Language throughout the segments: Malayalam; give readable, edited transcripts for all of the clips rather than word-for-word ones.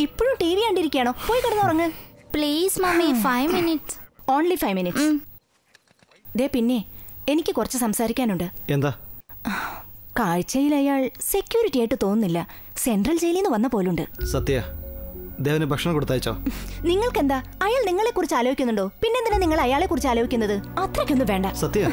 ഇപ്പോഴും ടി വി കണ്ടിരിക്കുകയാണോ? പോയി കിടന്നുറങ്ങ് please mummy. 5 minutes. Only 5 minutes. ദേ പിന്നെ എനിക്ക് കുറച്ച് സംസാരിക്കാനുണ്ട്. എന്താ? കാഴ്ചയിൽ അയാൾ സെക്യൂരിറ്റി ആയിട്ട് തോന്നുന്നില്ല. സെൻട്രൽ ജയിലിൽ നിന്ന് വന്ന പോലുണ്ട്. സത്യ, ദേവന് ഭക്ഷണം കൊടുത്തയച്ചോ? നിങ്ങൾക്കെന്താ? അയാൾ നിങ്ങളെ കുറിച്ച് ആലോചിക്കുന്നുണ്ടോ? പിന്നെന്തിനാ നിങ്ങൾ അയാളെ കുറിച്ച് ആലോചിക്കുന്നത്? അത്രയ്ക്കൊന്നും വേണ്ട. സത്യ,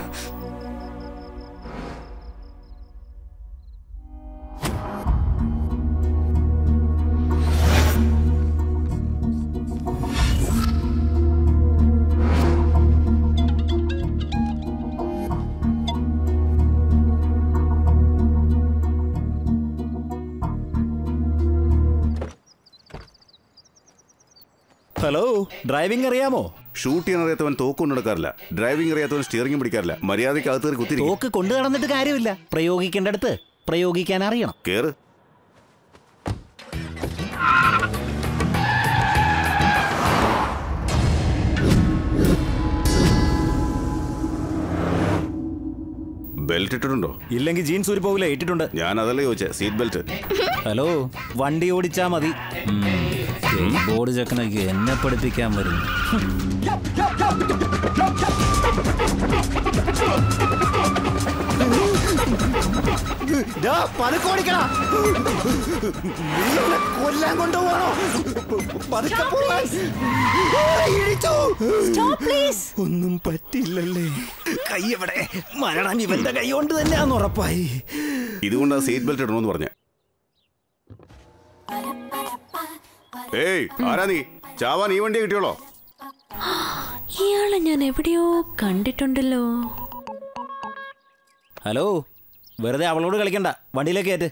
ഹലോ, ഡ്രൈവിംഗ് അറിയാമോ? ഷൂട്ട് ചെയ്യാൻ അറിയാത്തവൻ തോക്ക് കൊണ്ടു നടക്കാറില്ല. Driving അറിയാത്തവൻ steering പിടിക്കാറില്ല. മര്യാദയ്ക്ക് അകത്ത് കുത്തി തോക്ക് കൊണ്ടു നടന്നിട്ട് കാര്യമില്ല. പ്രയോഗിക്കേണ്ടടുത്ത് പ്രയോഗിക്കാൻ അറിയണം. കേറ്. ബെൽറ്റ് ഇട്ടിട്ടുണ്ടോ? ഇല്ലെങ്കിൽ ജീൻസ് ഊരി പോകില്ല. ഇട്ടിട്ടുണ്ട്. ഞാൻ അതല്ലേ ചോദിച്ചേ, സീറ്റ് ബെൽറ്റ്. ഹലോ, വണ്ടി ഓടിച്ചാ മതി. ബോർഡ് ചെക്കനൊക്കെ എന്നെ പഠിപ്പിക്കാൻ വരുന്നു. കൊല്ലാൻ കൊണ്ടുപോകണോ? ഒന്നും പറ്റില്ലല്ലേ? കൈ എവിടെ? മരണം ഇവന്റെ കൈ കൊണ്ട് തന്നെയാന്ന് ഉറപ്പായി. ഇതുകൊണ്ടാ സീറ്റ് ബെൽറ്റ് ഇടണമെന്ന് പറഞ്ഞ. ഏയ്, ആരാ നീ? ചാവാൻ ഈ വണ്ടിയെ കിട്ടിയോളോ? ഇയാളെ ഞാൻ എവിടെയോ കണ്ടിട്ടുണ്ടല്ലോ. ഹലോ, വെറുതെ അവളോട് കളിക്കണ്ട. വണ്ടിയിലേക്ക് കയറ്റ്.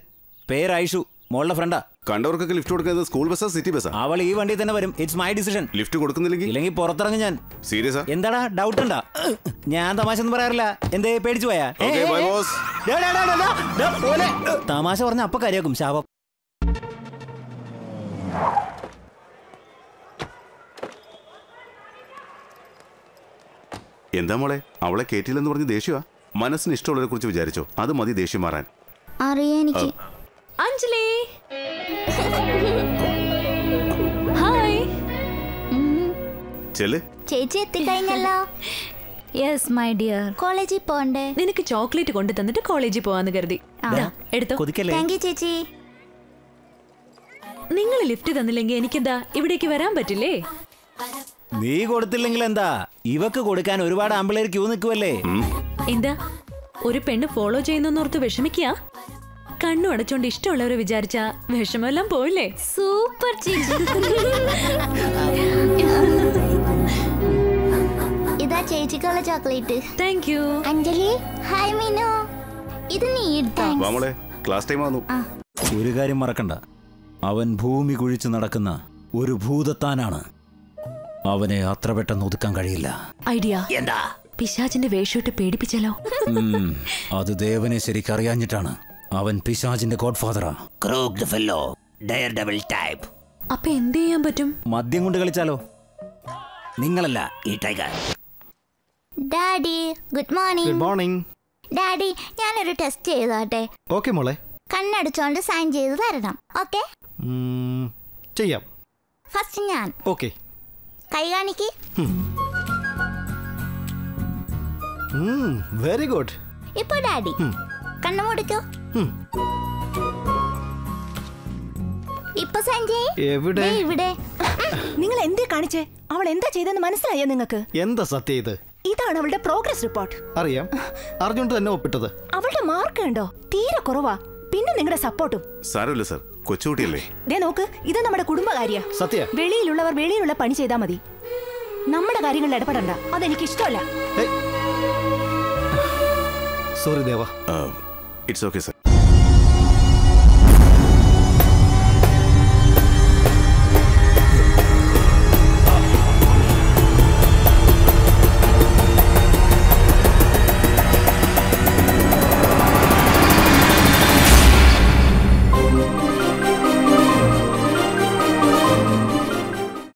പേര് ഐഷു, മോളുടെ ഫ്രണ്ടാ. കണ്ടവർക്കൊക്കെ ലിഫ്റ്റ് കൊടുക്കുന്നത് സ്കൂൾ ബസ്സാ സിറ്റി ബസ്സാ? അവൾ ഈ വണ്ടി തന്നെ വരും. It's my decision. ലിഫ്റ്റ് കൊടുക്കുന്നില്ലെങ്കിൽ ഇല്ലെങ്കിൽ പുറത്തിറങ്ങി ഞാൻ. സീരിയസാ? എന്താടാ, ഡൗട്ട് ഉണ്ടാ? ഞാൻ തമാശ ഒന്നും പറയാറില്ല. എന്തേ പേടിച്ചു പോയാ? തമാശ പറഞ്ഞ അപ്പൊ കാര്യമാക്കും. ശാപം. എന്താ മോളെ, അവളെ കേട്ടില്ലെന്ന് പറഞ്ഞ് ദേഷ്യമാ? മനസ്സിന് ഇഷ്ടമുള്ളവരെ കുറിച്ച് വിചാരിച്ചോ? അത് മതി ദേഷ്യം മാറാൻ. അറിയാനിക്ക്. അഞ്ജലി, ഹായ്. ചെല്. ചേച്ചി എത്തിക്കഴിഞ്ഞല്ലോ. Yes my dear. കോളേജിൽ പോണ്ടേ? നിനക്ക് ചോക്ലേറ്റ് കൊണ്ടു തന്നിട്ട് കോളേജിൽ പോവാന്ന് കരുതി. എടുത്തോ. താങ്ക് യു ചേച്ചി. നിങ്ങൾ ലിഫ്റ്റ് തന്നില്ലെങ്കിൽ എനിക്കെന്താ ഇവിടേക്ക് വരാൻ പറ്റില്ലേ? നീ കൊടുത്തില്ലെങ്കിൽ എന്താ? ഇവക്ക് കൊടുക്കാൻ ഒരുപാട് ആമ്പിളേർ ക്യൂ നിൽക്കുവല്ലേ. എന്താ ഒരു പെണ്ണ് ഫോളോ ചെയ്യുന്നോർത്ത് വിഷമിക്കുക? കണ്ണു അടച്ചോണ്ട് ഇഷ്ടമുള്ളവരെ വിചാരിച്ച വിഷമെല്ലാം പോയില്ലേ? സൂപ്പർ ചേച്ചി. ഇതാ ചേച്ചിക്കുള്ള chocolate. Thank you. Anjali, hi Meenu. ഇത് നീ ക്ലാസ് ടൈം ആവുന്നു. ഒരു കാര്യം മറക്കണ്ട, അവൻ ഭൂമി കുഴിച്ച് നടക്കുന്ന ഒരു ഭൂതത്താനാണ്. അവനെ അത്ര പെട്ടെന്ന് ഒതുക്കാൻ കഴിയില്ല. ഐഡിയ എന്താ? പിശാചിന്റെ വേഷമിട്ട് പേടിപ്പിച്ചല്ലോ. അത് ദേവനെ ശരിക്കറിയാഞ്ഞിട്ടാണ്. അവൻ പിശാചിന്റെ ഗോഡ്ഫാദറാ. അപ്പൊ എന്ത് ചെയ്യാൻ പറ്റും? മദ്യം കൊണ്ട് കളിച്ചാലോ? നിങ്ങളല്ല ഈ tiger. Daddy, good morning. Good morning. Daddy, ഞാനൊരു ടെസ്റ്റ് ചെയ്തോട്ടെ? ഓക്കെ മോളെ. കണ്ണടച്ചോണ്ട് സൈൻ ചെയ്ത് തരണം. ഓക്കെ? ചെയ്യാം. ഫസ്റ്റ് ഞാൻ. ഓക്കെ. കൈ കാണിക്ക്. Very good. ഇപ്പൊ ഡാഡി കണ്ണു മുടിക്കോ. ഇപ്പൊ സൈൻ ചെയ്യ്. എവിടെ? ഇവിടെ. നിങ്ങൾ എന്തേ കാണിച്ചേ? അവൾ എന്താ ചെയ്തെന്ന് മനസ്സിലായോ നിങ്ങൾക്ക്? എന്താ സത്യം ഇത്? ഇതാണ് അവളുടെ പ്രോഗ്രസ് റിപ്പോർട്ട്. അറിയാം, അറിഞ്ഞോണ്ട് തന്നെ ഒപ്പിട്ടത്. അവളുടെ മാർക്ക് ഉണ്ടോ? തീരെ കുറവാ. പിന്നെ നിങ്ങളുടെ സപ്പോർട്ടും. സാരമില്ല സർ, കൊച്ചുകുട്ടിയല്ലേ. ദേ നോക്ക്, ഇത് നമ്മുടെ കുടുംബകാര്യ. സത്യ, വെളിയിലുള്ളവർ വെളിയിലുള്ള പണി ചെയ്താൽ മതി. നമ്മുടെ കാര്യങ്ങളിൽ ഇടപെടണ്ട. അതെനിക്ക് ഇഷ്ടമല്ല. Sorry Deva. It's okay sir.